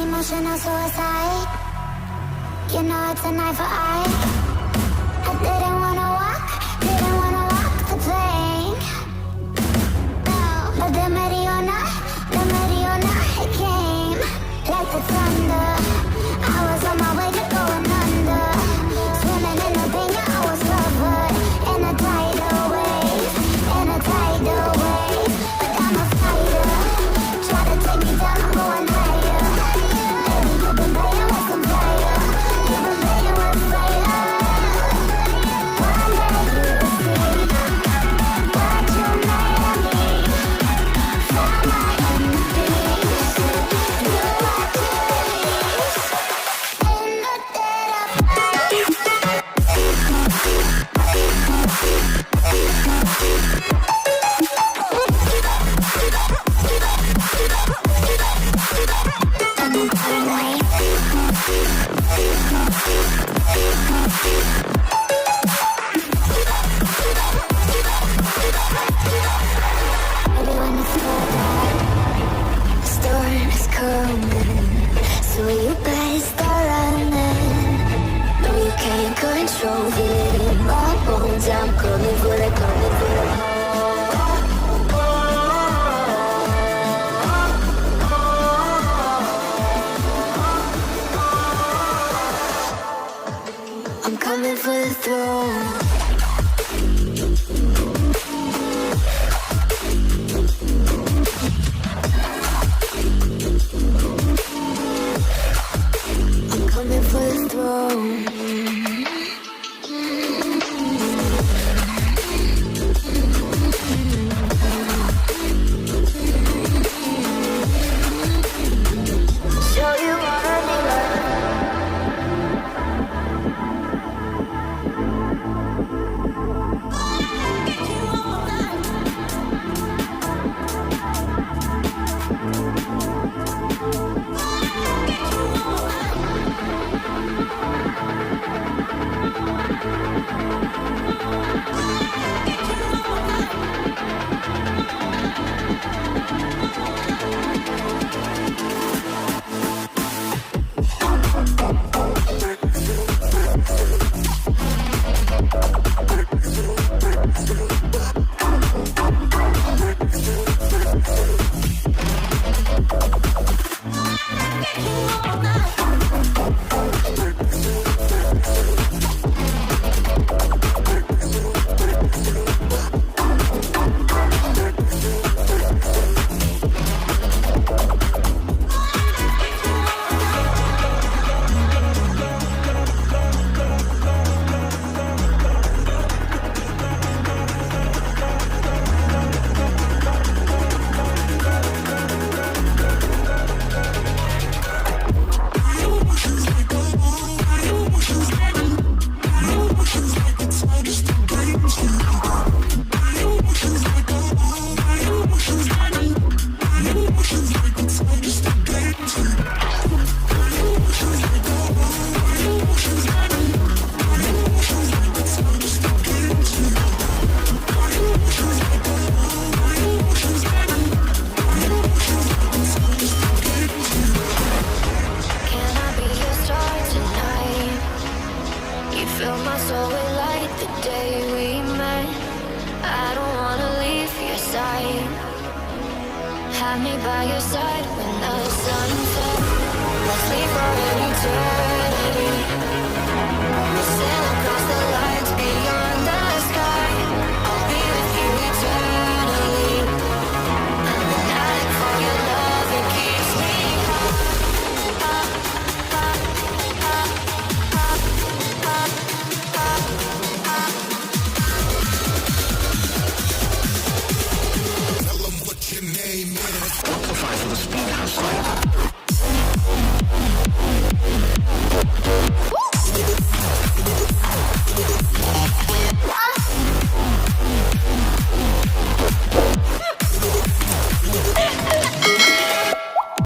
Emotional suicide. You know it's a knife for eye. I didn't wanna walk the plank. No, but the Mariona, it came like the thunder. I was on my way to going under. Swimming in the pain, yeah, I was covered in a tidal wave, in a tidal wave. But I'm a fighter. Try to take me down, I'm going higher. Baby, you've been playing with some fire. You've been playing with fire. One day you will see what you made of me. Found my inner peace. Do what you please. In the dead of everyone is cold. The storm is coming, so you better start running. No, you can't control it. My bones, I'm coming for the, coming for the. I'm coming for the throne.